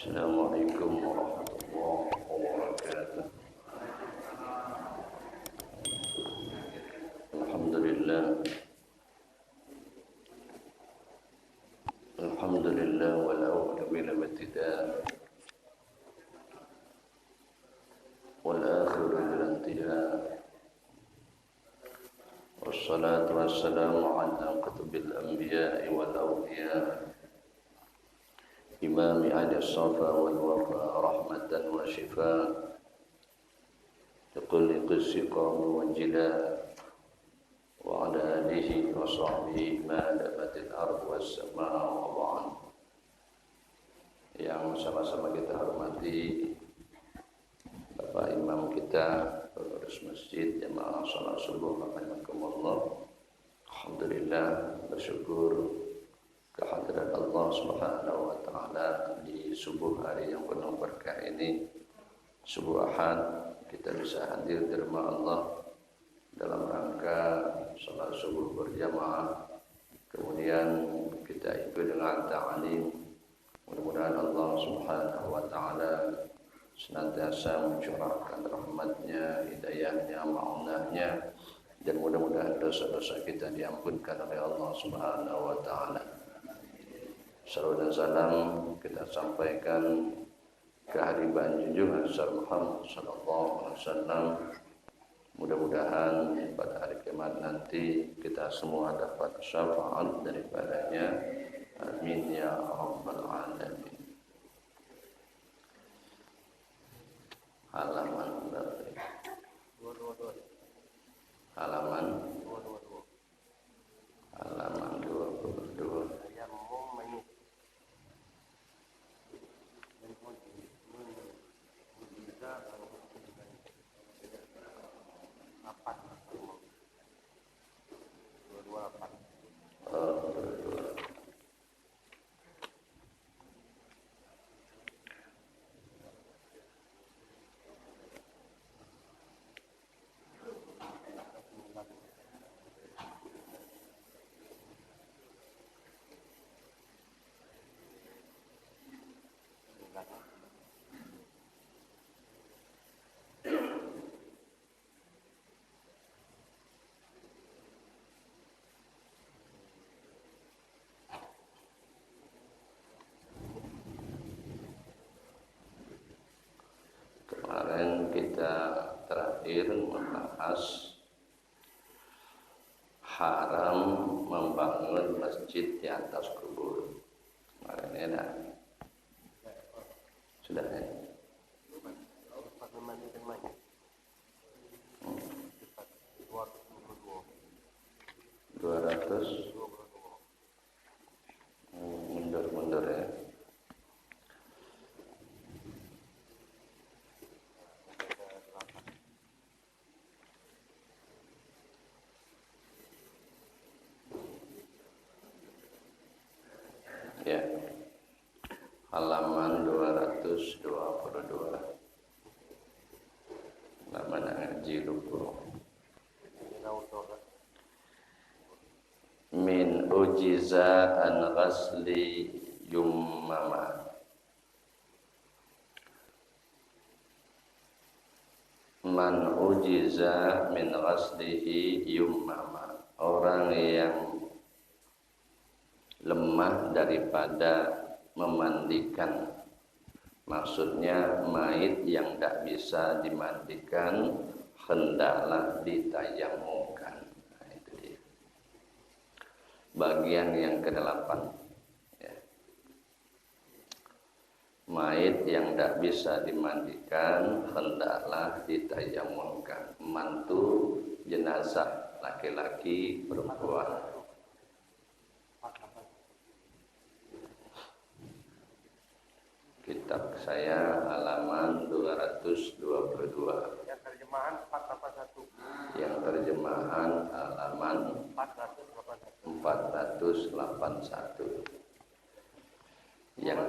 Assalamualaikum warahmatullahi wabarakatuh. Alhamdulillah. Alhamdulillah wal awwal bila ibtida wal akhir bil intiha. Wassalatu wassalamu ala qutbil anbiya'i wal awliya. إمام أهل الصفا والوفاء رحمة وشفاء لكل قسقام وانجلاء وعلى آله وصحبه ما دامت الأرض والسماء وضعا. Yang sama-sama kita hormati Bapak Imam kita, pengurus masjid, jamaah salat subuh, rahimakumullah. Alhamdulillah, bersyukur kehadirat Allah Subhanahu wa taala di subuh hari yang penuh berkah ini, subuh Ahad, kita bisa hadir di rumah Allah dalam rangka salat subuh berjamaah. Kemudian kita ikut dengan ta'lim. Mudah-mudahan Allah Subhanahu wa taala senantiasa mencurahkan rahmatnya, hidayahnya, ma'unahnya, dan mudah-mudahan dosa-dosa kita diampunkan oleh Allah Subhanahu wa taala. Salawat dan salam kita sampaikan kehadiran junjungan besar Muhammad sallallahu alaihi wasallam. Mudah-mudahan pada hari kiamat nanti kita semua dapat syafaat daripadanya. Amin ya rabbal alamin. Halaman berapa? Halaman 22. Kemarin kita terakhir membahas haram membangun masjid di atas kubur. Kemarin ya, sudah ya. 200 mundur ya. Ya, halaman 222. Halaman ngaji lupa. Min ujiza an ghasli yummama. Man ujiza min ghaslihi yummama. Orang yang lemah daripada memandikan, maksudnya mayit yang tidak bisa dimandikan hendaklah ditayamumkan. Nah, itu dia bagian yang ke-8 ya. Mayit yang tidak bisa dimandikan hendaklah ditayamumkan. Mantu jenazah laki-laki perempuan. Kitab saya halaman 222. Yang terjemahan 481. Yang terjemahan halaman 481. Yang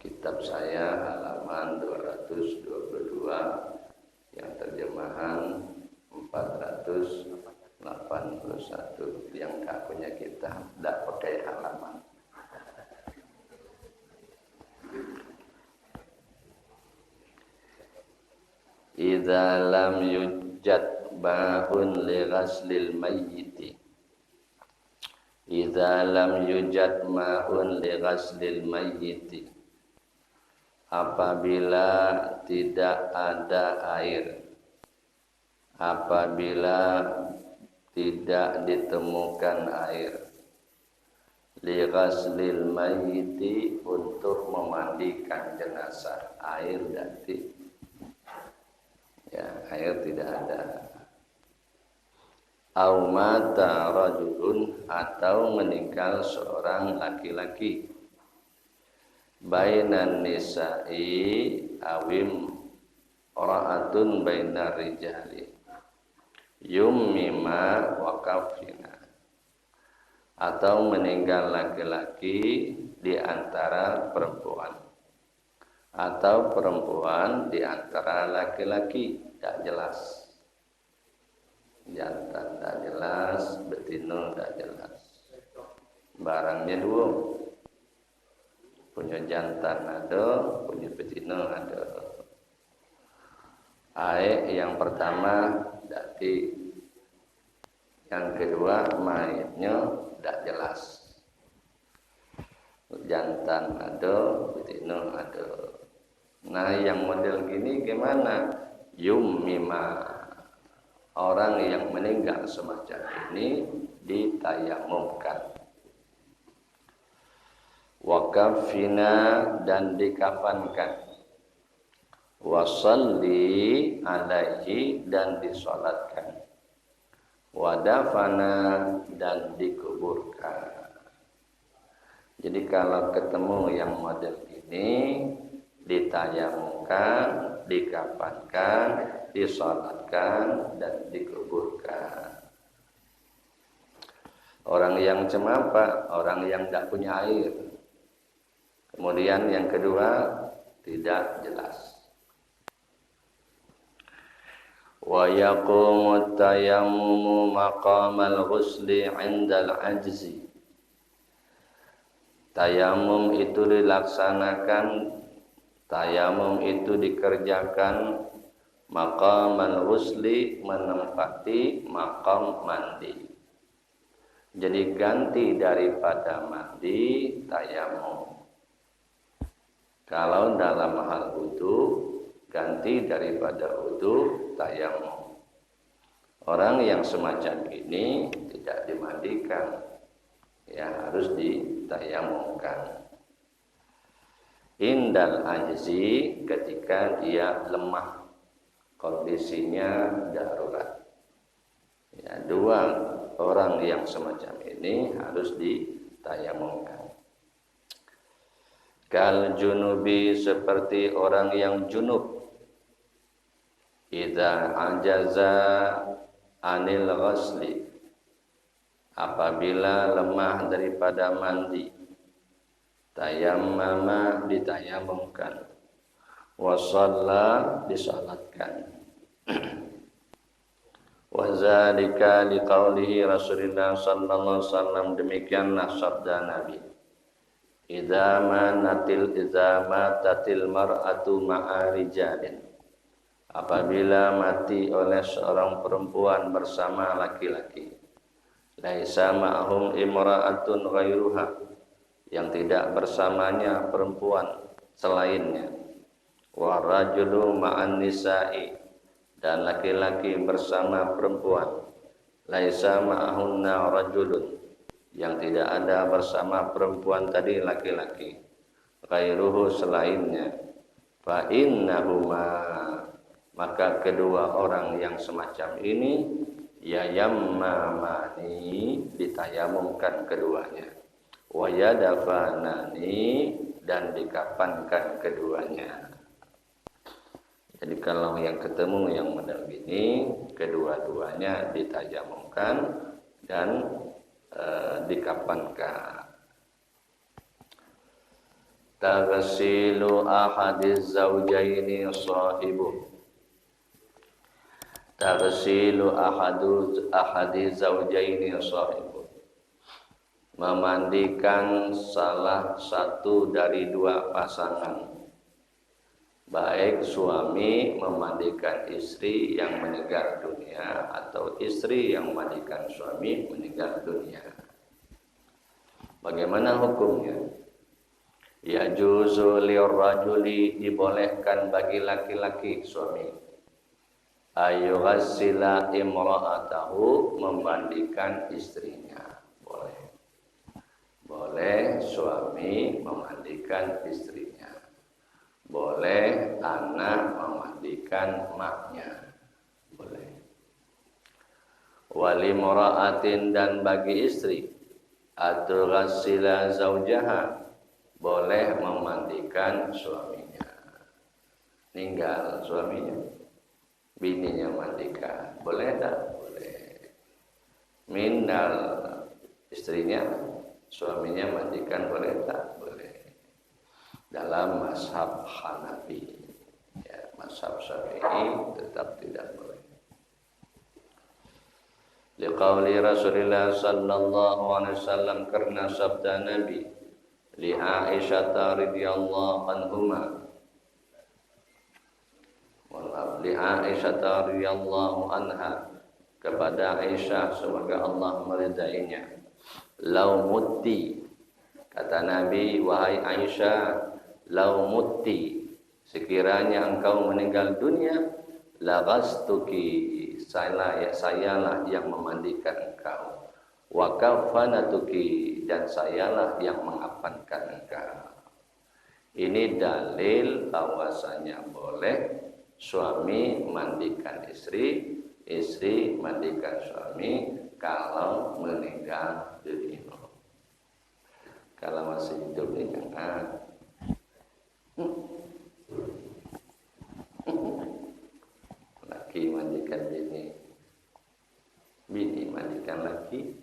kitab saya halaman 222. Yang terjemahan 481. Yang tak punya kitab tidak pakai halaman. Ba'un li ghaslil mayyiti. Idza lam yujad ma'un li ghaslil mayyiti. Apabila tidak ada air, apabila tidak ditemukan air, li ghaslil mayyiti, untuk memandikan jenazah. Air berarti ya, air tidak ada. Au mata rajulun, atau meninggal seorang laki-laki. Bainan nisa'i awim ra'atun bainar rijali yummima wa kafina, atau meninggal laki-laki di antara perempuan, atau perempuan di antara laki-laki. Tidak jelas, jantan tidak jelas, betina tidak jelas. Barangnya dua, punya jantan ada, punya betina ada. Yang pertama berarti, yang kedua mayatnya tidak jelas. Jantan ada, betina ada. Nah, yang model gini gimana? Yummima, orang yang meninggal semacam ini ditayamumkan. Wakafina, dan dikafankan. Wasalli alaihi, dan disolatkan. Wadafana, dan dikuburkan. Jadi kalau ketemu yang model ini, ditayamumkan, dikafankan, disolatkan, dan dikuburkan. Orang yang cemapa, orang yang tidak punya air. Kemudian yang kedua, tidak jelas. Wa yaqumu tayammumu maqamal ghusli 'indal ajzi. Tayamum itu dilaksanakan, tayamum itu dikerjakan, maqamal ghusli, menempati maqam mandi. Jadi ganti daripada mandi, tayamum. Kalau dalam hal wudu, ganti daripada wudu, tayamum. Orang yang semacam ini tidak dimandikan, ya harus ditayamumkan. Indal ajzi, ketika dia lemah, kondisinya darurat. Ya, dua orang yang semacam ini harus ditayamumkan. Kal junubi, seperti orang yang junub. Idza ajaza anil ghusli, apabila lemah daripada mandi, tayammama, ditayamumkan. Wa shalla, disalatkan. Wa zalika liqaulihi Rasulullah sallallahu alaihi wasallam, demikianlah sabda Nabi. Idza matatil mar'atu ma'a rijalin, apabila mati oleh seorang perempuan bersama laki-laki. Laisa ma'hum imra'atun ghairuha, yang tidak bersamanya perempuan selainnya. Wa rajulu ma'an nisa'i, dan laki-laki bersama perempuan. Laisa ma'hunna rajulun, yang tidak ada bersama perempuan tadi laki-laki. Ghairuhu, selainnya. Fa innahuma, maka kedua orang yang semacam ini, yayammamani, ditayamumkan keduanya. Wa yadafanani, dan dikafankan keduanya. Jadi kalau yang ketemu yang model gini, kedua-duanya ditayamumkan dan dikafankan. Taghsilu ahadiz zawjaini sahibu. Taghsilu ahadiz zawjaini sahibu, memandikan salah satu dari dua pasangan. baik suami memandikan istri yang meninggal dunia atau istri yang memandikan suami meninggal dunia. Bagaimana hukumnya? Yajuzu lirrajuli, dibolehkan bagi laki-laki suami, ayyughassila imra'atahu, memandikan istrinya. Boleh suami memandikan istrinya. Boleh anak memandikan maknya. Boleh. Wali mura'atin, dan bagi istri, atughassila zaujaha, boleh memandikan suaminya. Ninggal suaminya, bininya mandikan. Boleh tak? Boleh. Minal, istrinya, suaminya mandikan, boleh tak? Boleh. Dalam mazhab Hanafi, ya, mazhab Syafi'i tetap tidak boleh. Liqauli Rasulullah sallallahu alaihi wasallam, karena sabda Nabi li Aisyah radhiyallahu anhuma, li Aisyah radhiyallahu anha, kepada Aisyah semoga Allah meridainya. Lau mutti, kata Nabi, wahai Aisyah, lau mutti, sekiranya engkau meninggal dunia, laghastuki, sayalah yang memandikan engkau, wa kafanatuki, dan sayalah yang mengapankan engkau. Ini dalil bahwasanya boleh suami mandikan istri, istri mandikan suami kalau meninggal dunia. Kalau masih hidup ini jangan. Laki mandikan bini, bini mandikan laki,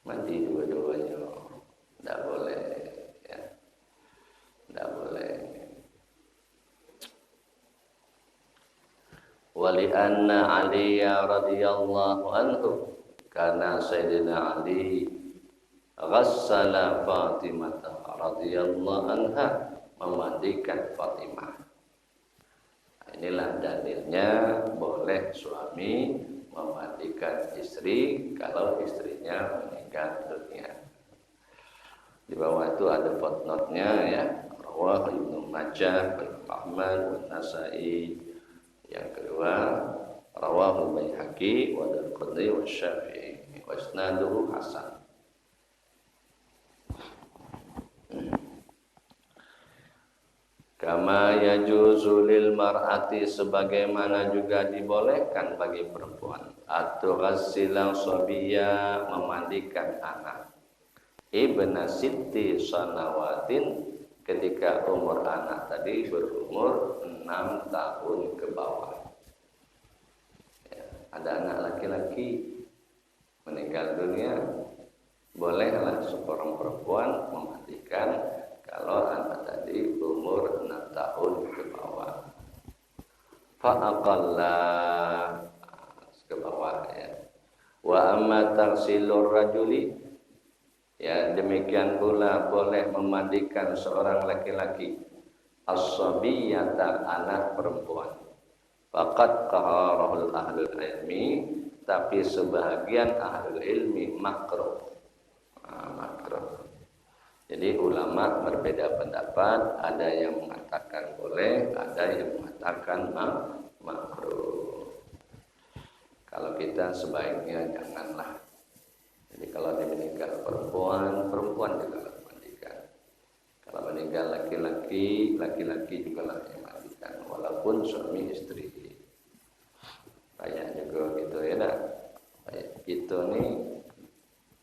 mandi dua-duanya. Tidak boleh, ya. Tidak boleh. Wali anna Ali radhiyallahu anhu, karena Sayyidina Ali ghassala Fatimah radhiyallahu anha, memandikan Fatimah. Inilah dalilnya boleh suami memandikan istri kalau istrinya meninggal dunia. Di bawah itu ada footnote-nya, ya. Rawah Ibnu Majah, Ahmad, An-Nasa'i. Yang kedua, rawahu Baihaqi wa Darqutni wa Syafi'i wa isnaduhu hasan. Kama yajuzu lil mar'ati, sebagaimana juga dibolehkan bagi perempuan, atughassila sabiyya, memandikan anak, ibna sitti sanawatin, ketika umur anak tadi berumur 6 tahun ke bawah. Ya, ada anak laki-laki meninggal dunia, bolehlah seorang perempuan memandikan kalau anak tadi umur 6 tahun ke bawah. Fa'aqalla, ke bawah, ya. Wa amma tarsilur rajuli, ya, demikian pula boleh memandikan seorang laki-laki as-sabiyyata, anak perempuan. Faqad qaharahul ahlul ilmi, tapi sebahagian ahlul ilmi makruh. Makruh. Jadi ulama berbeda pendapat, ada yang mengatakan boleh, ada yang mengatakan makruh. Kalau kita sebaiknya janganlah. Jadi kalau meninggal perempuan, perempuan juga harus mandikan. Kalau meninggal laki-laki, laki-laki juga lah yang mandikan, walaupun suami istri. Kayak juga gitu, ya dah. Kayak gitu nih,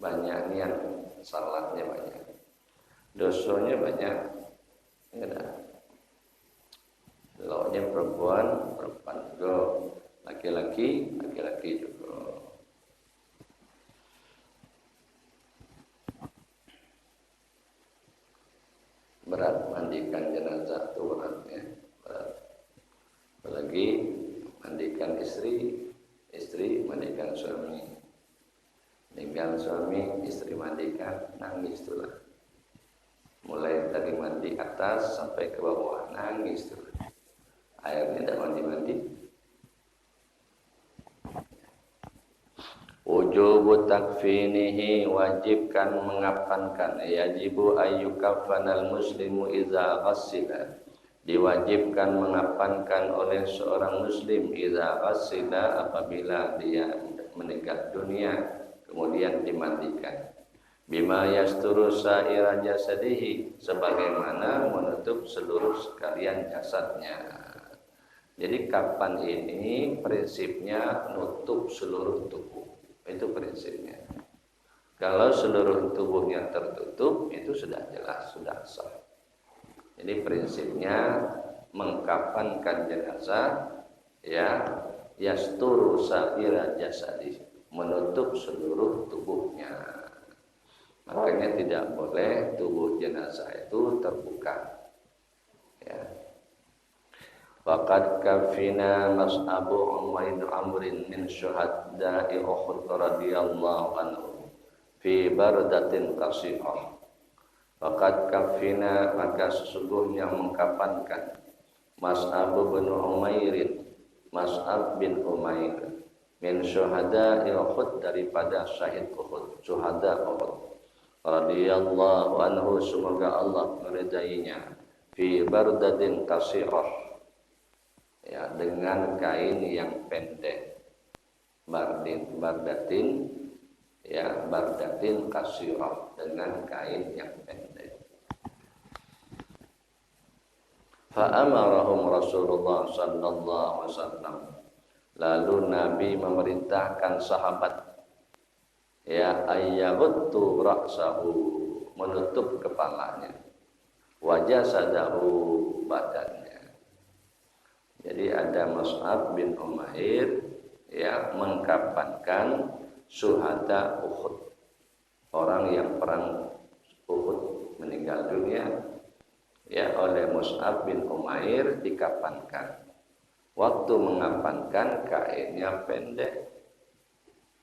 banyak nih yang salahnya banyak, dosanya banyak, ya dah. Launya perempuan, perempuan juga, laki-laki, laki-laki juga. Berat mandikan jenazah itu beratnya, berat. Apalagi mandikan istri, istri mandikan suami. Meninggal suami, istri mandikan, nangis itulah. Mulai dari mandi atas sampai ke bawah, nangis itulah. Airnya tidak mandi-mandi. Wujubu takfinihi, wajibkan mengapankan. Yajibu ayyukafanal muslimu idza ghassila, diwajibkan mengapankan oleh seorang muslim idza ghassila, apabila dia meninggal dunia kemudian dimandikan. Bima yasturu sa'ira jasadihi, sebagaimana menutup seluruh sekalian jasadnya. Jadi kapan ini prinsipnya nutup seluruh tubuh. Itu prinsipnya. Kalau seluruh tubuhnya tertutup, itu sudah jelas, sudah sah. Jadi prinsipnya mengkafankan jenazah, ya, yasturu sa'ira jasadi, menutup seluruh tubuhnya. Makanya tidak boleh tubuh jenazah itu terbuka. Ya. Faqad kafina Mas'abu Umair Amrin min syuhada'i Uhud radhiyallahu anhu fi bardatin qasihah. Faqad kafina, maka sesungguhnya mengkafankan Mas'abu bin Umairin, Mas'ab bin Umair, min syuhada'i Uhud, daripada syahid Uhud, syuhada Uhud radhiyallahu anhu, semoga Allah meridainya, fi bardatin qasihah, ya, dengan kain yang pendek. Bardatin, ya, bardatin kasirah, dengan kain yang pendek. Fa'amarahum Rasulullah sallallahu alaihi wasallam, lalu Nabi memerintahkan sahabat, ya, ayyabtu ra'sahu, menutup kepalanya, wajah sadahu, badannya. Jadi ada Mus'ab bin Umair, ya, mengkafankan syuhada Uhud, orang yang perang Uhud meninggal dunia, ya, oleh Mus'ab bin Umair dikafankan. Waktu mengapankan kainnya pendek,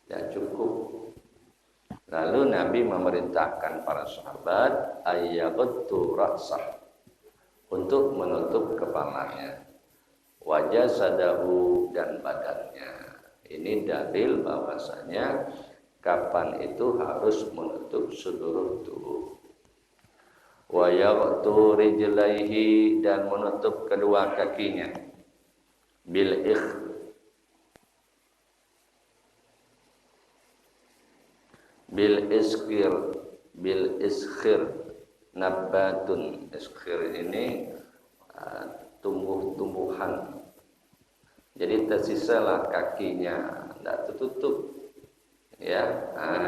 ya, cukup. Lalu Nabi memerintahkan para sahabat ayyabtu ra'sah, untuk menutup kepalanya, wajah sadahu, dan badannya. Ini dalil bahwasanya kapan itu harus menutup seluruh tubuh. Wa yaghtu rijlaihi, dan menutup kedua kakinya, bil iskhir nabatun. Iskhir ini tumbuh-tumbuhan. Jadi tersisalah kakinya, tidak tertutup, ya,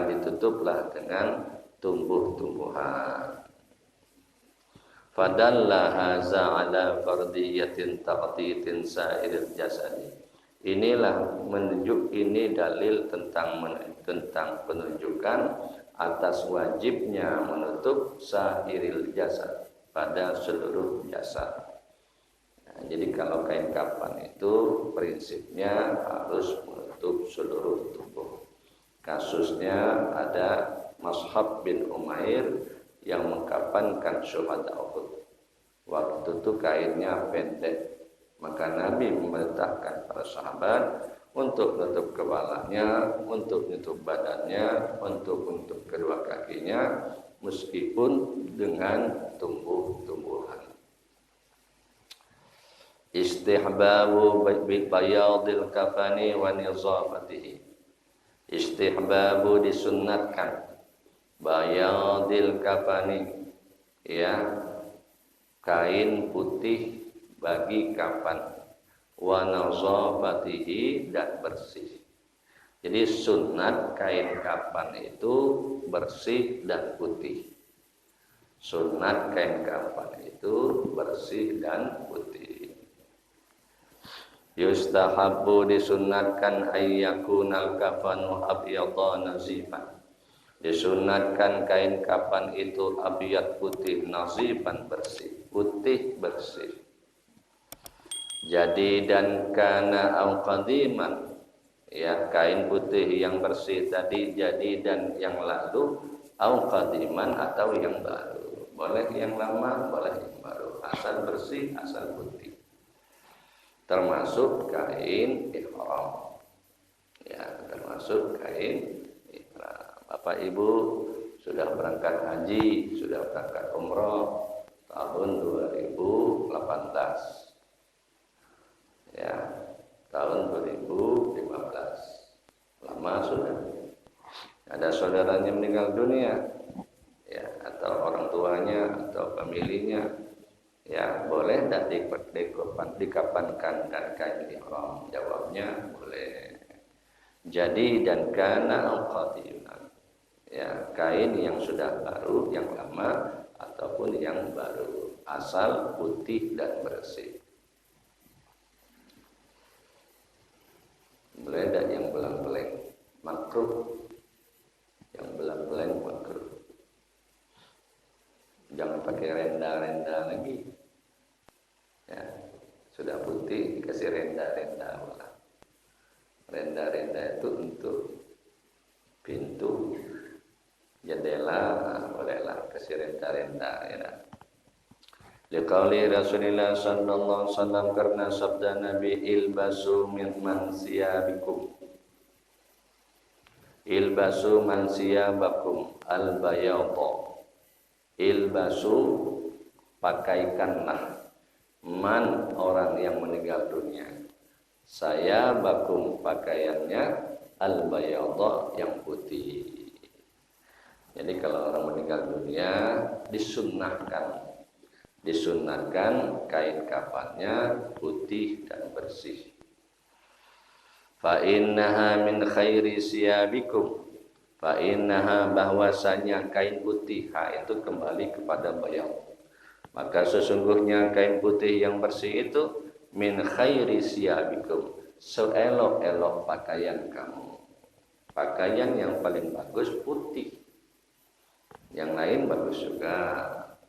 ditutuplah dengan tumbuh-tumbuhan. Fadalla haza ala fardiyatin taqtitin sa'iril jasadi. Inilah menunjuk, ini dalil tentang penunjukan atas wajibnya menutup sa'iril jasad, pada seluruh jasad. Jadi kalau kain kafan itu prinsipnya harus menutup seluruh tubuh. Kasusnya ada Mus'ab bin Umair yang mengkafankan syuhada Uhud. Waktu itu kainnya pendek, maka Nabi memerintahkan para sahabat untuk menutup kepalanya, untuk menutup badannya, untuk kedua kakinya, meskipun dengan tumbuh-tumbuhan. Istihbabu bayadil kafani wa nizafatihi. Istihbabu, disunnatkan, bayadil kafani, ya, kain putih bagi kafan, wa nizafatihi, dan bersih. Jadi sunat kain kafan itu bersih dan putih. Sunat kain kafan itu bersih dan putih. Yustahabbu, disunatkan, ayyakunal kafanu abyadha nazifan. Disunatkan kain kafan itu abyad, putih, nazifan, bersih, putih bersih. Jadi dan kana au qadiman, ya, kain putih yang bersih tadi jadi dan yang lalu, au qadiman, atau yang baru. Boleh yang lama, boleh yang baru, asal bersih, asal putih. termasuk kain ihram. Ya, termasuk kain ihram. Bapak Ibu sudah berangkat haji, sudah berangkat umroh tahun 2018. Ya, tahun 2015. Lama sudah. Ada saudaranya meninggal dunia, ya, atau orang tuanya atau familinya, ya, boleh tidak dikapankan dan kain ihram? Jawabnya boleh. Jadi dan kana al-qadiman, ya, kain yang sudah baru, yang lama ataupun yang baru, asal putih dan bersih. Boleh dan yang belang-belang makruh. Yang belang-belang makruh. Jangan pakai renda-renda lagi. Ya, sudah putih dikasih renda-renda malah. Renda-renda itu untuk pintu, jendela, bolehlah kasih renda-renda, ya. Liqauli Rasulullah sallallahu alaihi wasallam, karena sabda Nabi, ilbasu min mansiyabikum, ilbasu mansiyabakum al-bayadha, ilbasu, pakaikanlah, man, orang yang meninggal dunia, saya bakum, pakaiannya, al-bayadha, yang putih. Jadi kalau orang meninggal dunia disunnahkan kain kafannya putih dan bersih. Fa innaha min khairi siyabikum, fa innaha, bahwasanya kain putih, itu kembali kepada bayad. Maka sesungguhnya kain putih yang bersih itu min khairi siyabikum, seelok-elok pakaian kamu. Pakaian yang paling bagus putih. Yang lain bagus juga,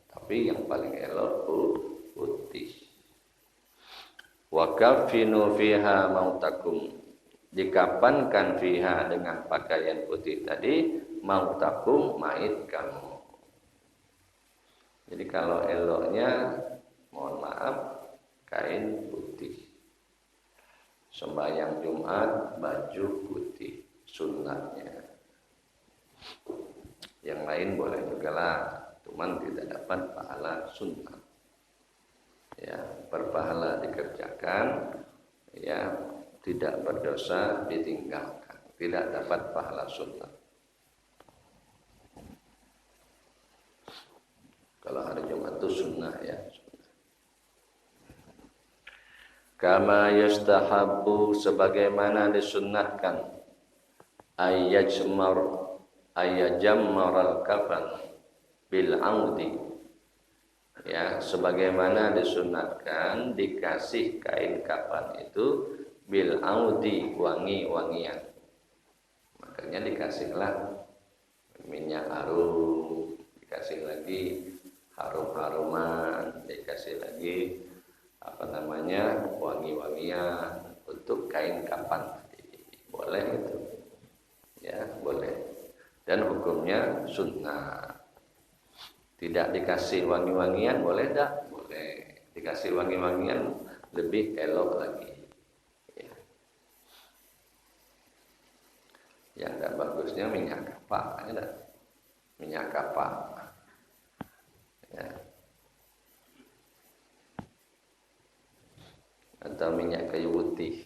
tapi yang paling elok putih. Wa kafinu fiha mautakum, dikapankan fiha, dengan pakaian putih tadi, mautakum, mayit kamu. Jadi kalau eloknya, mohon maaf, kain putih. Sembahyang Jumat baju putih, sunnahnya. Yang lain boleh juga lah, cuman tidak dapat pahala sunnah. Ya, berpahala dikerjakan, ya, tidak berdosa ditinggalkan, tidak dapat pahala sunnah. Kalau hari Jumat itu sunnah, ya, sunnah. Kama yustahabbu, sebagaimana disunnahkan, ayyajammaral kafan bil audi, ya, sebagaimana disunatkan dikasih kain kafan itu bil audi, wangi-wangian. Makanya dikasihlah minyak harum, dikasih lagi harum-haruman, dikasih lagi wangi-wangian untuk kain kafan. Boleh itu, ya, boleh. Dan hukumnya sunnah. Tidak dikasih wangi-wangian boleh tak? Boleh. Dikasih wangi-wangian lebih elok lagi, ya. Yang tak bagusnya minyak kapak, ya, minyak kapak, ya, atau minyak kayu putih,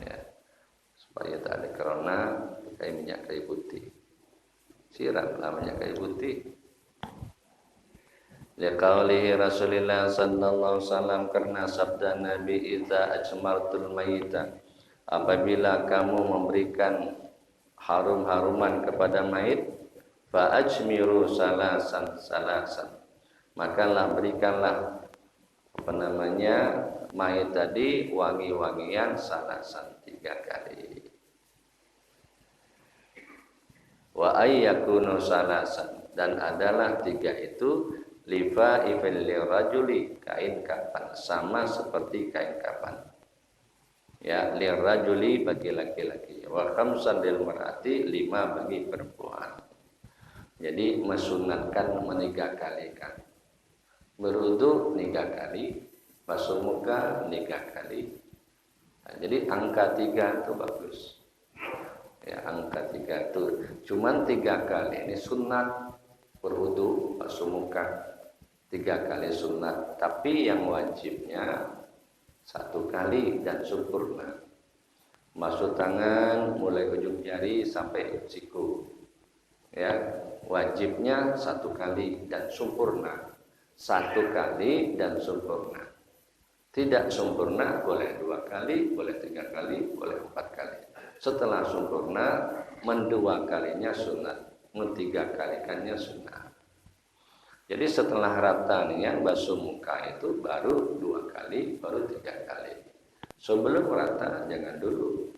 ya, supaya tak ada corona, pakai minyak kayu putih. Siramlah minyak kayu putih. Liqaulihi Rasulillah sallallahu alaihi wasallam, karena sabda Nabi, idza ajmartul mayita, apabila kamu memberikan harum-haruman kepada mayit, fa ajmiru salasan, makalah berikanlah mayit tadi wangi-wangian salasan, 3 kali. Wa ayyakunu salasan, dan adalah 3 itu lifa ifil lirajuli, kain kafan, sama seperti kain kafan, ya, lirajuli bagi laki-laki, wa khamsan lil mar'ati, 5 bagi perempuan. Jadi mesunatkan 3 kali kan, berwudu 3 kali, basuh muka 3 kali. Nah, jadi angka 3 itu bagus. Ya, angka 3 itu cuman 3 kali ini sunat berwudu, basuh muka 3 kali sunat, tapi yang wajibnya 1 kali dan sempurna. Basuh tangan mulai ujung jari sampai siku. Ya, wajibnya 1 kali dan sempurna. 1 kali dan sempurna. Tidak sempurna boleh 2 kali, boleh 3 kali, boleh 4 kali. Setelah sempurna, 2 kalinya sunat, 3 kalikannya sunat. Jadi setelah rata niat basuh muka itu baru 2 kali, baru 3 kali. Sebelum rata jangan dulu.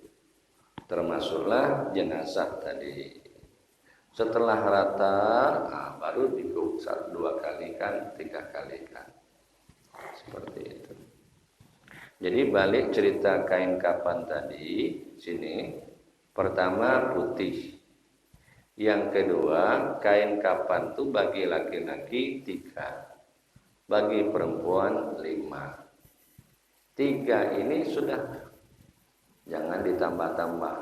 Termasuklah jenazah tadi. Setelah rata, baru dikup 2 kali kan, 3 kali kan. Seperti itu. Jadi balik cerita kain kapan tadi, sini. Pertama putih. Yang kedua, kain kapan itu bagi laki-laki 3. Bagi perempuan 5. 3 ini sudah. Jangan ditambah-tambah.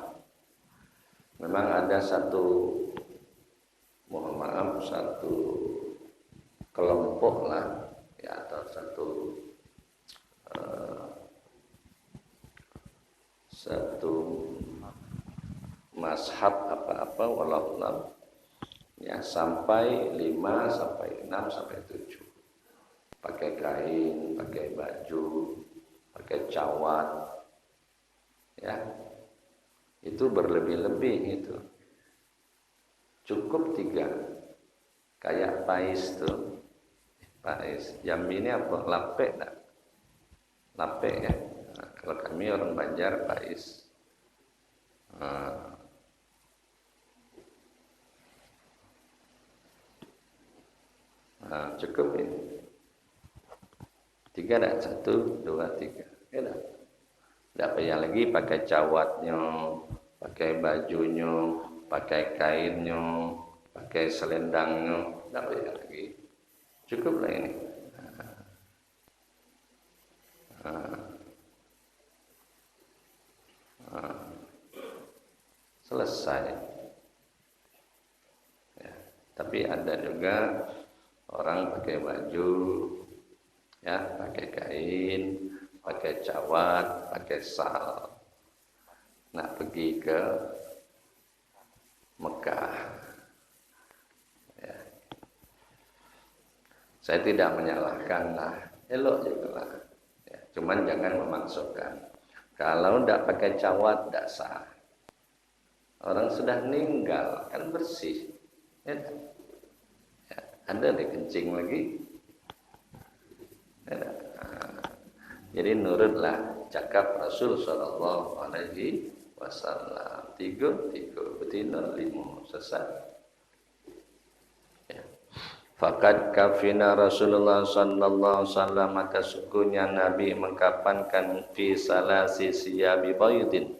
Memang ada satu, mohon maaf, satu kelompok lah, ya, atau satu mazhab apa-apa wallahu ya, sampai 5 sampai 6 sampai 7 pakai kain, pakai baju, pakai cawat, ya, itu berlebih-lebih. Itu cukup 3 kayak pais tuh, pais Jambi ini apa, lapek tak? Lapek ya. Nah, kalau kami orang Banjar pais. Cukup ini 3 dah, 1, 2, 3 ya dah. Tidak payah lagi pakai cawatnya, pakai bajunya, pakai kainnya, pakai selendangnya, tidak payah lagi. Cukuplah ini. Selesai. Ya, tapi ada juga orang pakai baju, ya, pakai kain, pakai cawat, pakai sal. Nak pergi ke Mekah. Ya. Saya tidak menyalahkan lah, elok juga lah. Ya, cuman jangan memaksakan. Kalau tidak pakai cawat, tidak sah. Orang sudah meninggal, kan bersih. Ya. Ya, ada di kencing lagi. Ya. Jadi nurutlah cakap Rasul sallallahu alaihi wasallam. 3 betina 5 sesat. Ya. Fakat kafina Rasulullah sallallahu alaihi wasallam, maka sungguhnya Nabi mengkafankan fi salasi siyabi baydin,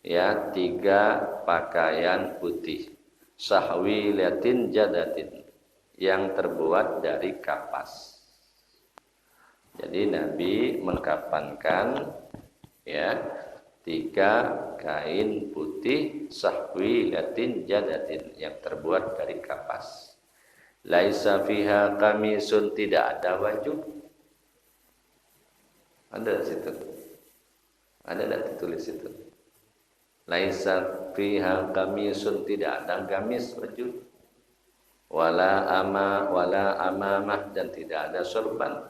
ya, 3 pakaian putih, sahwilatin jadatin, yang terbuat dari kapas. Jadi Nabi mengkafankan, ya, 3 kain putih sahwilatin jadatin, yang terbuat dari kapas. Laisa fiha qamisun, tidak ada baju. Ada situ. Ada tak ditulis itu? Laisa fiha qamisun, tidak ada gamis baju. Wala amamah, dan tidak ada sorban.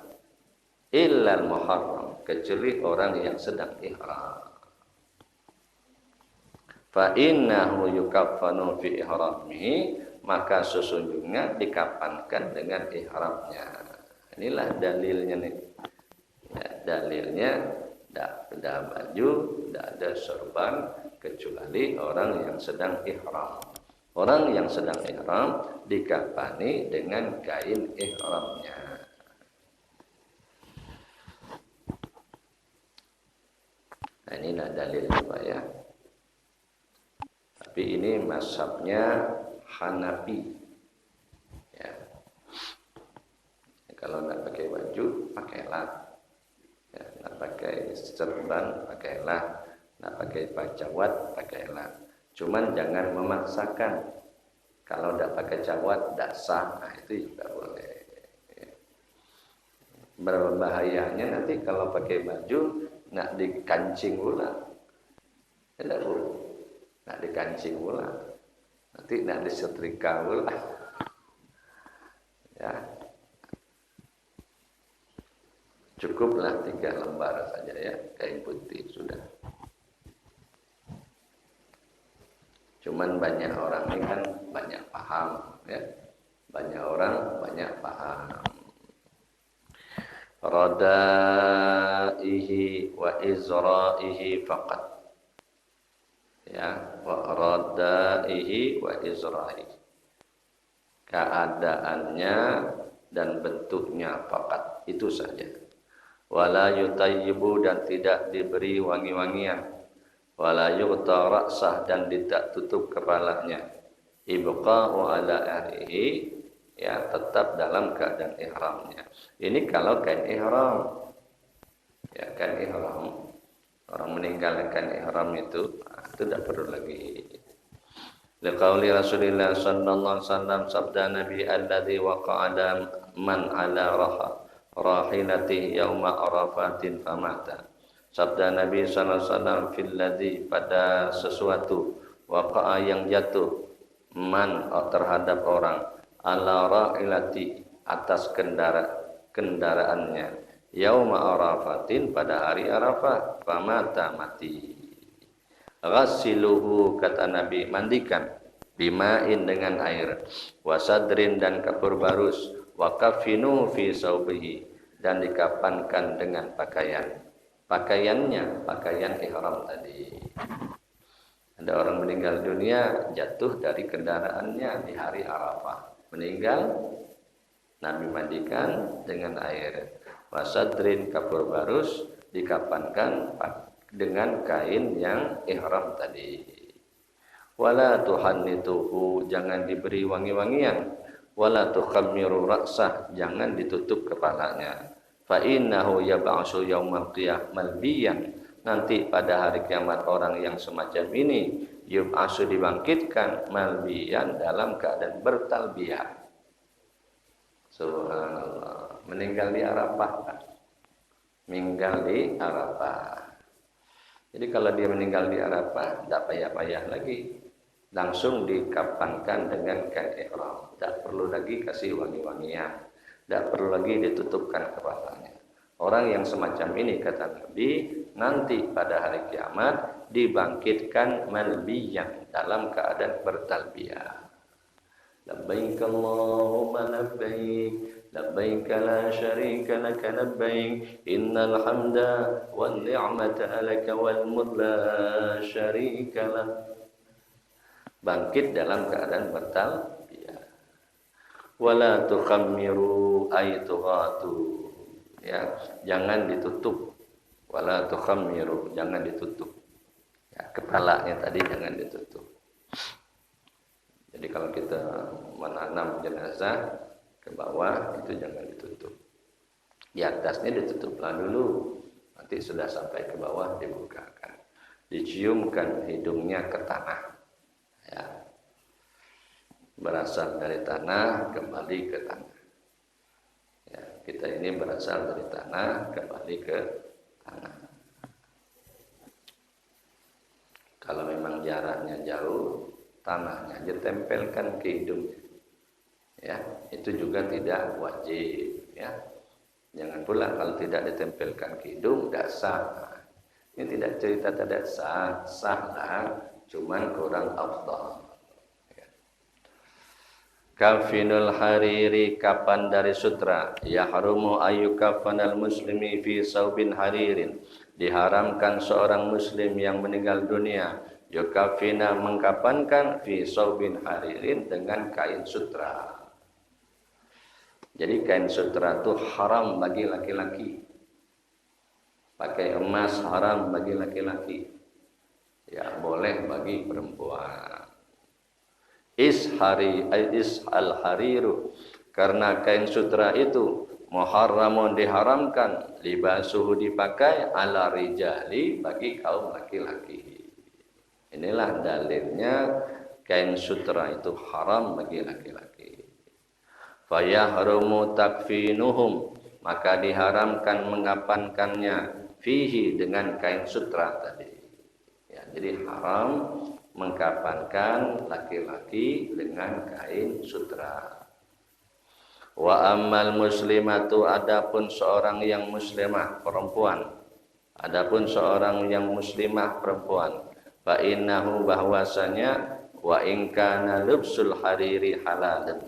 Illal muharram, kecuali orang yang sedang ihram. Fa innahu yukaffanu fi ihramihi, maka sesungguhnya dikafankan dengan ihramnya. Inilah dalilnya nih. Ya, dalilnya tidak ada baju, tidak ada sorban, kecuali orang yang sedang ihram. Orang yang sedang ihram dikafani dengan kain ihramnya. Nah, inilah dalilnya Pak ya. Tapi ini mazhabnya Hanafi. Ya. Kalau tidak pakai baju, pakailah. serban pakailah, nak pakai cawat pakailah. Cuman jangan memaksakan. Kalau tidak pakai cawat tidak sah, nah itu juga boleh. Berbahayanya nanti kalau pakai baju nak dikancing ulang, tidak boleh. Nak dikancing ulang, nanti nak disetrika ulang. Ya, cukuplah 3 lembar saja ya, kain putih sudah. Cuman banyak orang ini kan banyak paham ya, banyak orang banyak paham. Radaihi wa izraihi faqat. Ya, wa radaihi wa izraihi. Keadaannya dan bentuknya faqat, itu saja. Wala yutayyibu, dan tidak diberi wangi-wangian. Wala yughta ra'sah, dan tidak tutup kepalanya. Ibqa'u ala ahlihi, ya, tetap dalam keadaan ihramnya. Ini kalau kain ihram. Ya, kain ihram. Orang meninggalkan ihram itu tidak perlu lagi. Liqauli Rasulillah sallallahu alaihi wasallam, sabda Nabi alladzi waqa'ada man ala rahilati yauma arafatin famata. Sabda Nabi sallallahu alaihi wasallam fil ladzi, pada sesuatu, waqa'a yang jatuh, man terhadap orang, ala rahilati, atas kendaraannya, yauma arafatin, pada hari Arafah, famata, mati. Ghassiluhu, kata Nabi, mandikan, bima'in, dengan air, wasadrin, dan kapur barus, wakafinu fi saubihi, dan dikafankan dengan pakaiannya, pakaian ihram tadi. Ada orang meninggal dunia jatuh dari kendaraannya di hari Arafah, meninggal, Nabi mandikan dengan air, wasadrin, kapur barus, dikafankan dengan kain yang ihram tadi. Wala tuhannituhu, jangan diberi wangi-wangian. Wala tukhammiru ra'sah, jangan ditutup kepalanya. Fa innahu yab'asu yaumal qiyamah malbiyan, nanti pada hari kiamat orang yang semacam ini yub'asu, dibangkitkan, malbiyan, dalam keadaan bertalbiyah. Subhanallah, meninggal di Arafah. Meninggal di Arafah. Jadi kalau dia meninggal di Arafah, tidak payah-payah lagi, langsung dikafankan dengan kain ihram. Tidak perlu lagi kasih wangi-wangian, tidak perlu lagi ditutupkan kepalanya. Orang yang semacam ini, kata Nabi, nanti pada hari kiamat dibangkitkan malbiyan, dalam keadaan bertalbiyah. Labbaik Allahumma labbaik, labbaik la syarika laka labbaik, innal hamda wan ni'mata laka wal mulk la syarika lak. Bangkit dalam keadaan bertalbiyah. Wala tukhammiru ay tughatu, ya, jangan ditutup. Wala tukhammiru, jangan ditutup. Ya, kepalanya tadi jangan ditutup. Jadi kalau kita menanam jenazah ke bawah, itu jangan ditutup. Di atasnya ditutuplah dulu. Nanti sudah sampai ke bawah dibukakan. Diciumkan hidungnya ke tanah. Ya. Berasal dari tanah, kembali ke tanah. Ya, kita ini berasal dari tanah, kembali ke tanah. Kalau memang jaraknya jauh, tanahnya aja tempelkan ke hidungnya. Ya, itu juga tidak wajib, ya. Jangan pula kalau tidak ditempelkan ke hidung tidak sah. Ini tidak cerita tidak sah, sahlah, cuman kurang afdal. Ya. Kafinul hariri, kapan dari sutra, yahrumu ayyukafanal muslimi fi saubin haririn. Diharamkan seorang muslim yang meninggal dunia yukafina, mengkafankan, fi saubin haririn, dengan kain sutra. Jadi kain sutra itu haram bagi laki-laki. Pakai emas haram bagi laki-laki. Ya, boleh bagi perempuan. Is al hariru, karena kain sutra itu muharramun diharamkan, libasuhu dipakai, ala rijali bagi kaum laki-laki. Inilah dalilnya kain sutra itu haram bagi laki-laki. Fayahrumu takfinuhum, maka diharamkan mengapankannya fihi dengan kain sutra tadi. Ya, jadi haram mengkapankan laki-laki dengan kain sutra. Wa ammal muslimatu, adapun seorang yang muslimah perempuan, adapun seorang yang muslimah perempuan, fa innahu, bahwasanya, wa in kana lubsul hariri halalan,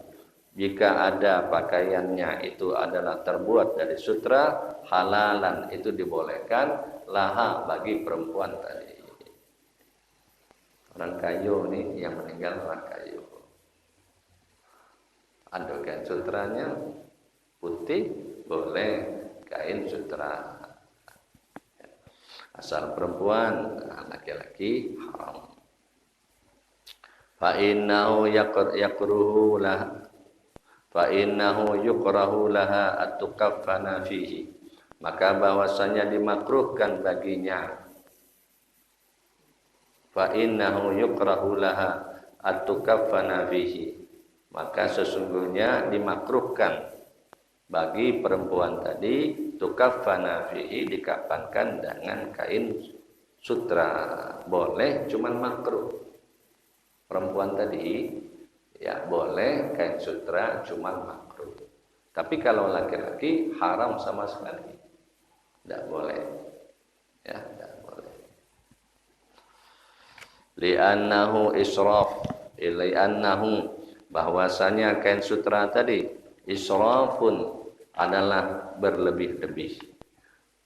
jika ada pakaiannya itu adalah terbuat dari sutra, halalan itu dibolehkan, laha bagi perempuan tadi. Orang kayu nih yang meninggal orang kayu, ada kain sutranya putih boleh, kain sutra. Asal perempuan, laki-laki haram. Fa innahu yakruhu lah, fa innahu yukrahu laha at-tukaffana fihi, maka bahwasanya dimakruhkan baginya, fa innahu yukrahu laha at-tukaffana fihi, maka sesungguhnya dimakruhkan bagi perempuan tadi, tukaffana fihi, dikafankan dengan kain sutra. Boleh, cuman makruh. Perempuan tadi ya boleh kain sutra, cuman makruh. Tapi kalau laki-laki haram sama sekali, tidak boleh. Ya, tidak boleh. Li'annahu israf, li'annahu, bahwasanya kain sutra tadi israfun adalah berlebih-lebih,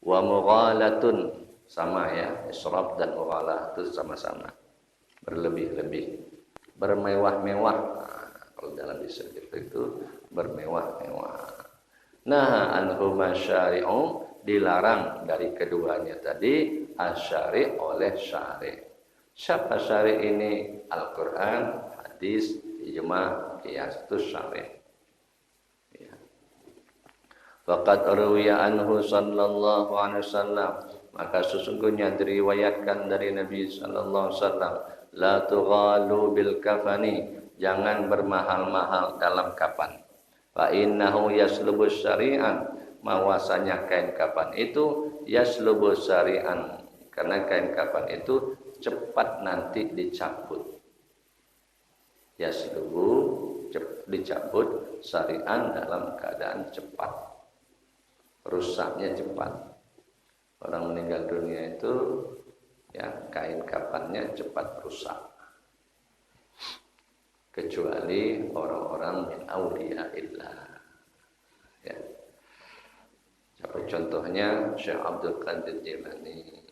wa mughalatun, sama ya, israf dan mughalah itu sama-sama berlebih-lebih, bermewah-mewah. Kalau dalam istilah itu bermewah-mewah. Nah, anhuma syari'u, dilarang dari keduanya tadi asyari' oleh syari'. Siapa syari' ini? Al-Quran, hadis, ijma', qiyas, itu syari'. Ya. Faqad ruwiya anhu sallallahu alaihi wasallam, maka sesungguhnya diriwayatkan dari Nabi sallallahu alaihi wasallam, la tughalu bil kafani, jangan bermahal-mahal dalam kapan. Fa innahu yaslubus syari'an, bahwasanya kain kapan itu yaslubus syari'an, karena kain kapan itu cepat nanti dicabut. Yaslubu, dicabut, syari'an dalam keadaan cepat, rusaknya cepat. Orang meninggal dunia itu ya kain kafannya cepat rusak, kecuali orang-orang min auliyaillah. Ya. Siapa contohnya? Syekh Abdul Qadir Jilani.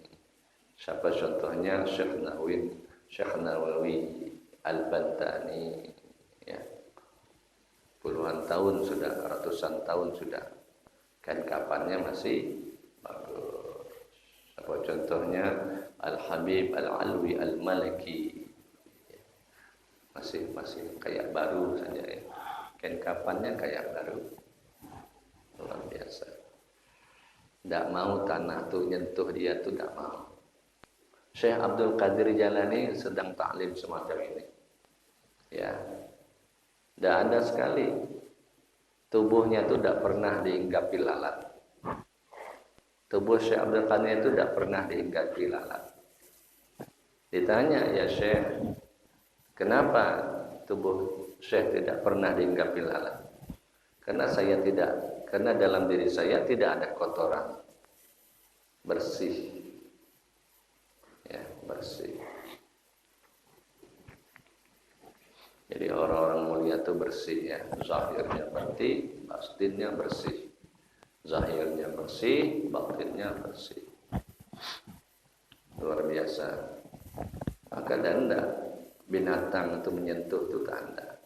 Siapa contohnya? Syekh Nawawi Al-Bantani. Ya. Puluhan tahun sudah, ratusan tahun sudah, kain kafannya masih bagus. Siapa contohnya? Al-Habib Al-Alwi Al-Maliki. Masih kayak baru saja ya. Kain kafannya kayak baru. Luar biasa. Tidak mau tanah tuh nyentuh dia tuh, tidak mau. Syekh Abdul Qadir Jalani sedang ta'lim semacam ini. Ya. Tidak ada sekali. Tubuhnya itu tidak pernah dihinggapi lalat. Tubuh Syekh Abdul Qadir itu tidak pernah dihinggapi lalat. Ditanya, ya Syekh, kenapa tubuh Syekh tidak pernah dihinggapi lalat? Karena dalam diri saya tidak ada kotoran, bersih, ya bersih. Jadi orang-orang mulia itu bersih ya, zahirnya bersih, batinnya bersih. Zahirnya bersih, batinnya bersih. Luar biasa. Maka tidak binatang itu menyentuh itu tanda.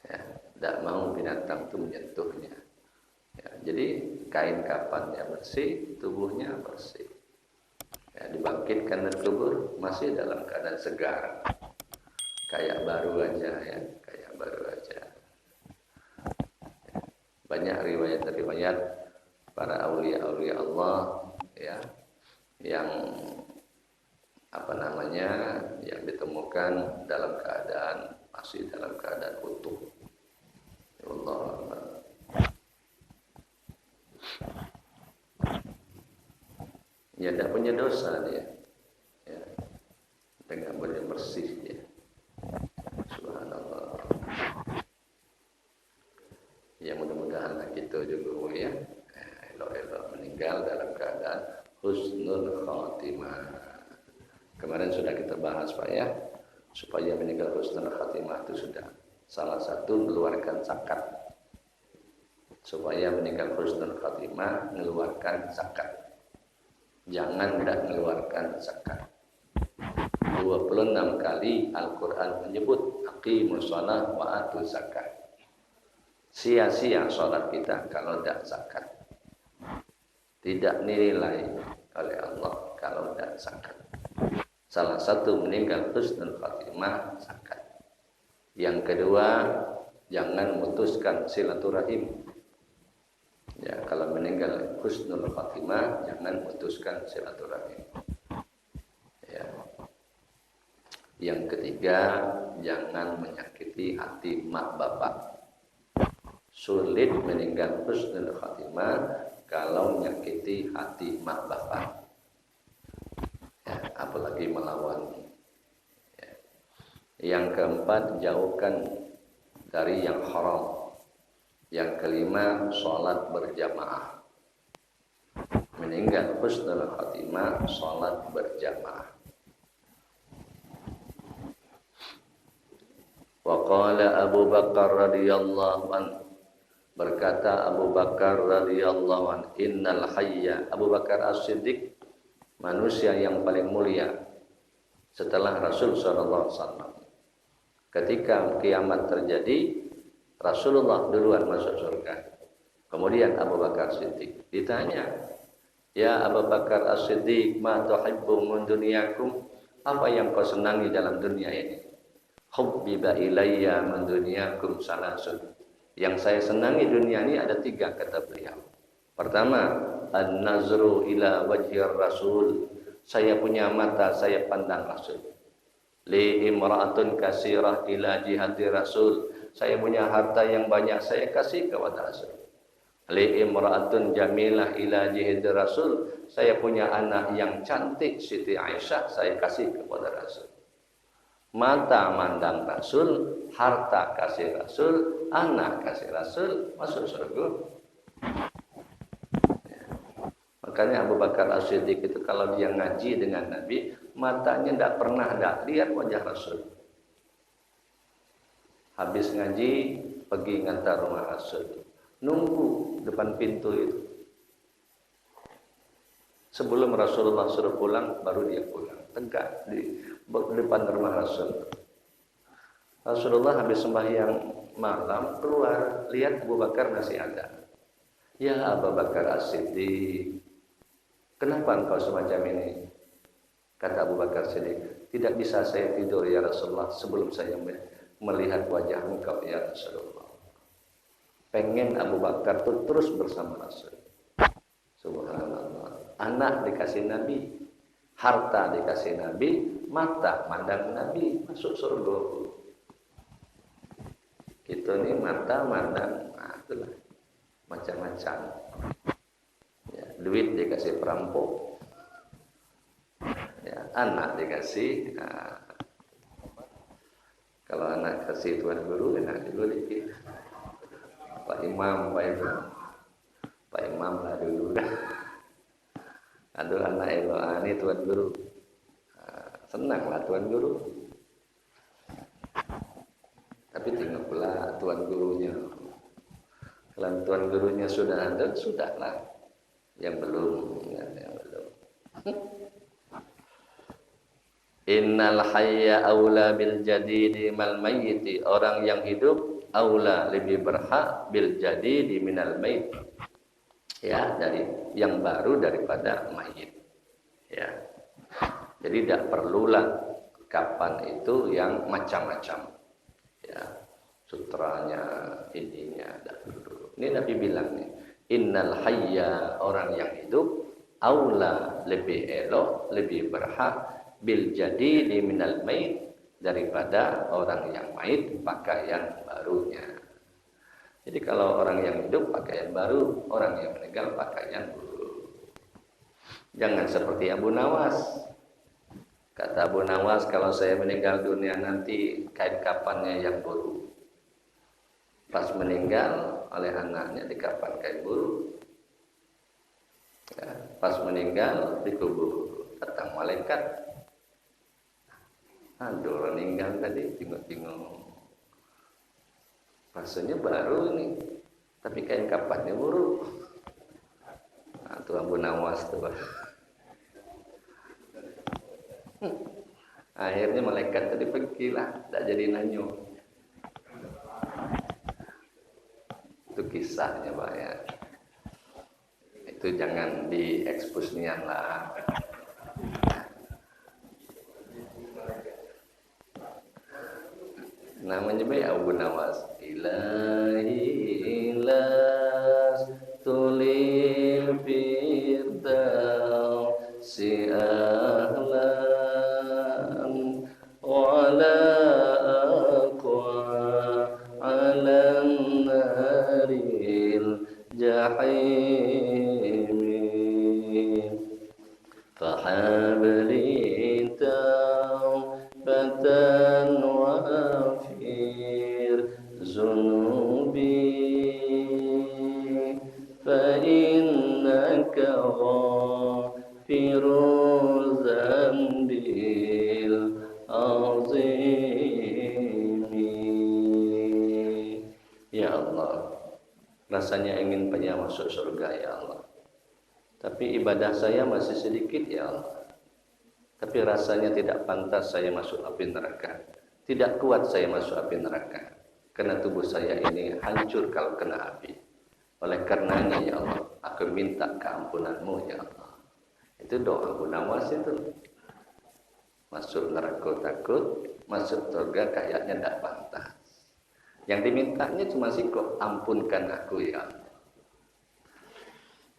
Ya, tidak mau binatang itu menyentuhnya. Ya, jadi kain kafannya bersih, tubuhnya bersih. Ya, dibangkitkan dari kubur masih dalam keadaan segar, kayak baru aja ya, kayak baru aja. Ya, banyak riwayat-riwayat para aulia-aulia Allah ya yang yang ditemukan dalam keadaan masih dalam keadaan utuh. Ya Allah. Ya tidak punya dosa dia. Ya. Dengan bersih dia. Subhanallah. Ya mudah-mudahan kita juga ya elok-elok meninggal dalam keadaan husnul khatimah. Kemarin sudah kita bahas Pak ya, supaya meninggal husnul khatimah itu sudah salah satu mengeluarkan zakat. Supaya meninggal husnul khatimah mengeluarkan zakat. Jangan tidak mengeluarkan zakat. 26 kali Al-Quran menyebut aqimus shalah wa atuz zakat. Sia-sia sholat kita kalau tidak zakat. Tidak nilai oleh Allah kalau tidak zakat. Salah satu meninggal husnul khatimah zakat. Yang kedua, jangan memutuskan silaturahim. Ya, kalau meninggal husnul khatimah jangan memutuskan silaturahim. Ya. Yang ketiga, jangan menyakiti hati mak bapak. Sulit meninggal husnul khatimah kalau menyakiti hati mak bapak. Ya, apalagi melawan. Ya. Yang keempat, jauhkan dari yang haram. Yang kelima, sholat berjamaah. Meninggal husnul khatimah, sholat berjamaah. Wa qala Abu Bakar radhiyallahu anhu, berkata Abu Bakar radhiyallahu anhu, innal hayya, Abu Bakar As-Siddiq manusia yang paling mulia setelah Rasul sallallahu alaihi wasallam. Ketika kiamat terjadi, Rasulullah duluan masuk surga. Kemudian Abu Bakar Siddiq ditanya, "Ya Abu Bakar As-Siddiq, ma tuhibbu min dunyakum?" Apa yang kau senangi dalam dunia ini? Hubbiba ilayya min dunyakum salasun. Yang saya senangi dunia ini ada 3 kata beliau. Pertama, an-nazru ila wajhir rasul. Saya punya mata, saya pandang Rasul. Li imra'atun kasirah ila jihati rasul. Saya punya harta yang banyak, saya kasih kepada Rasul. Li imra'atun jamilah ila jihati rasul. Saya punya anak yang cantik Siti Aisyah, saya kasih kepada Rasul. Mata mandang Rasul, harta kasih Rasul, anak kasih Rasul, masuk surga. Ya. Makanya Abu Bakar As-Siddiq itu kalau dia ngaji dengan Nabi, matanya tidak pernah lihat wajah Rasul. Habis ngaji, pergi ngantar rumah Rasul. Nunggu depan pintu itu. Sebelum Rasulullah suruh pulang, baru dia pulang. Tegak di depan rumah Rasul. Rasulullah habis sembahyang malam keluar, lihat Abu Bakar masih ada. Ya Abu Bakar As-Siddiq, kenapa engkau semacam ini? Kata Abu Bakar Siddiq, tidak bisa saya tidur ya Rasulullah sebelum saya melihat wajah engkau ya Rasulullah. Pengen Abu Bakar itu terus bersama Rasul. Subhanallah. Anak dikasih Nabi, harta dikasih Nabi, mata mandang Nabi, masuk surga. Kita ini mata mandang, nah itulah macam-macam. Ya, duit dikasih perampok, ya, anak dikasih. Nah, kalau anak kasih tuan guru, enak dulu dikit. Pak Imam lah dulu dah. Aduh anak elok ini tuan guru. Senanglah tuan guru. Tapi tinggal pula tuan gurunya. Kalau tuan gurunya sudah ada, sudahlah. Yang belum. Innal hayya aula bil jadidi mal mayyiti. Orang yang hidup aula lebih berhak bil jadidi minal mayyit. Ya, dari yang baru daripada mayit. Ya. Jadi tidak perlulah kapan itu yang macam-macam. Ya, sutranya, ininya, dah dulu. Ini Nabi bilang nih, innal hayya, orang yang hidup, aula, lebih elok, lebih berhak bil jadidi minal mait, daripada orang yang mait pakaian barunya. Jadi kalau orang yang hidup pakaian baru, orang yang meninggal pakaian baru. Jangan seperti Abu Nawas. Kata Abu Nawas, kalau saya meninggal dunia nanti kain kafannya yang baru. Pas meninggal oleh anaknya dikapan kain baru. Ya, pas meninggal dikubur. Datang malaikat. Aduh, meninggal tadi tengok-tengok. Rasanya baru ini, tapi kain kafannya baru. Nah, itu Abu Nawas tuh. Akhirnya malaikat tadi pergilah, tak jadi nanyo. Itu kisahnya Pak ya. Itu jangan diekspos nian lah. Namanya Pak Abu Nawas. Ilahi las tulil firdaus si ahlan wala aqwa ala naril jahim fahabli taubatan wafir zunubi fa innaka ghafirul zambil azimi. Ya Allah, rasanya ingin pengen masuk surga ya Allah, tapi ibadah saya masih sedikit ya Allah. Tapi rasanya tidak pantas saya masuk api neraka, tidak kuat saya masuk api neraka, karena tubuh saya ini hancur kalau kena api. Oleh karenanya ya Allah, aku minta keampunanmu ya Allah. Itu doa Abu Nawas itu. Masuk neraka takut, masuk surga kayaknya tidak pantas. Yang dimintanya cuma kok ampunkan aku ya Allah.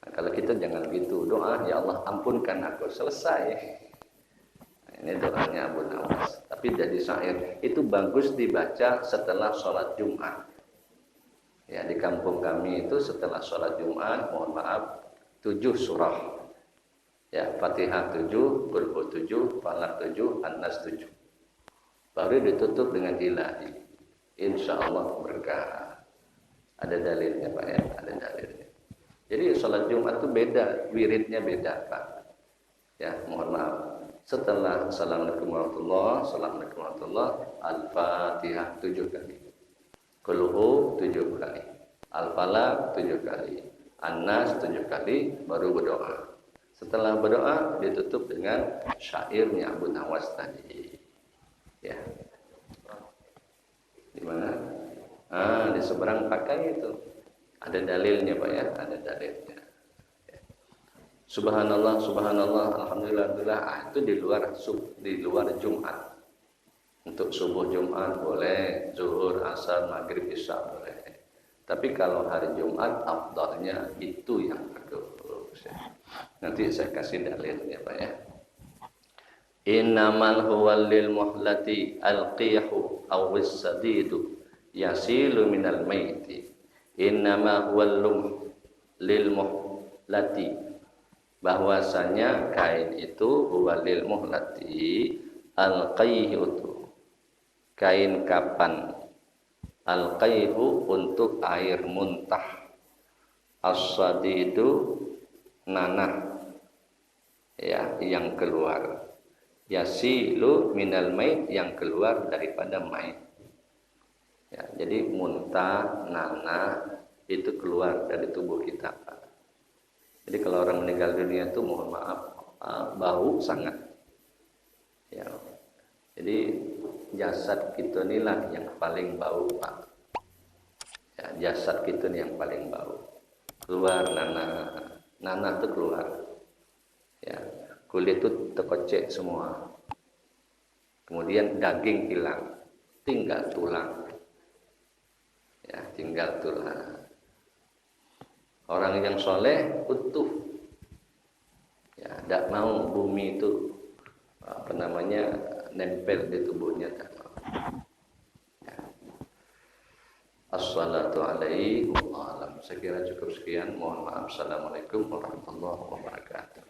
Nah, kalau kita jangan gitu, doa ya Allah ampunkan aku, selesai. Nah, ini doanya Abu Nawas. Tapi jadi syair itu bagus dibaca setelah sholat Jumat. Ya, di kampung kami itu setelah sholat Jumat, mohon maaf, 7 surah. Ya, Fatihah 7, Qul Hu 7, Falaq 7, An-Nas 7. Baru ditutup dengan ilahi. Insya Allah berkah. Ada dalilnya Pak ya, ada dalilnya. Jadi sholat Jumat itu beda, wiridnya beda Pak. Ya, mohon maaf. Setelah Assalamualaikum warahmatullahi wabarakatuh, Al-Fatihah 7 kali. Qul Hu 7 kali. Al-Falaq 7 kali. An-Nas 7 kali, baru berdoa. Setelah berdoa ditutup dengan syairnya Abu Nawas tadi. Ya. Di mana? Di seberang pakai itu. Ada dalilnya Pak ya, ada dalilnya. Ya. Subhanallah, subhanallah, alhamdulillah, alhamdulillah. Itu di luar Jumat. Untuk subuh Jumat boleh, zuhur, asar, maghrib, isya boleh. Tapi kalau hari Jumat afdalnya itu yang bagus. Nanti saya kasih dalilnya Pak ya. Innamal huwal lil muhlati alqiyahu awis sadidu yasilu minal maiti. Innama huwal lil muhlati, bahwasanya kain itu huwal lil muhlati alqiyhu, kain kapan, alqayhu untuk air muntah, as-sadidu nanah ya yang keluar, yasilu minal mait yang keluar daripada mait ya. Jadi muntah, nanah itu keluar dari tubuh kita Pak. Jadi kalau orang meninggal dunia itu mohon maaf bau sangat ya. Jadi jasad kita inilah yang paling bau Pak ya, jasad kita ini yang paling bau. Keluar nanah itu keluar ya, kulit itu terkocek semua, kemudian daging hilang, tinggal tulang ya, tinggal tulang. Orang yang soleh utuh, ya, tidak mau bumi itu nempel di tubuhnya. Ya. Assalatu alaihi wa alam. Saya kira cukup sekian. Mohon maaf. Assalamualaikum warahmatullahi wabarakatuh.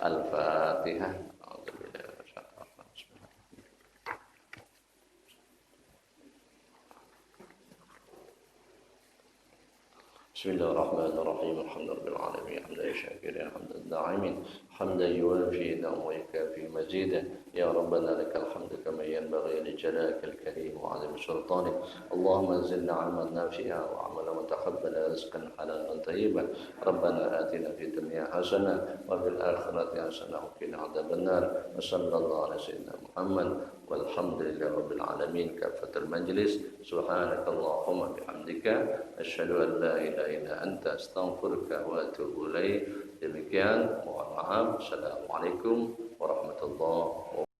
Al-Fatihah. بسم الله الرحمن الرحيم الحمد لله رب العالمين حمدا شاكرا حمدا داعمين حمدا يوافي نعمه ويكافي مزيدا يا ربنا لك الحمد كما ينبغي لجلالك الكريم وعظيم سلطانك اللهم زدنا علما نافعا وعملا متقبلا رزقا حلالا طيبا ربنا آتنا في الدنيا حسنه وفي الآخرة حسنه وقنا عذاب النار وصلى الله على سيدنا محمد والحمد لله رب العالمين. كافة المجلس سبحانك اللهم بحمدك أشهد أن لا إله إلا أنت أستغفرك وأتوب إليك. Demikian, mohon maaf. Assalamualaikum warahmatullahi wabarakatuh.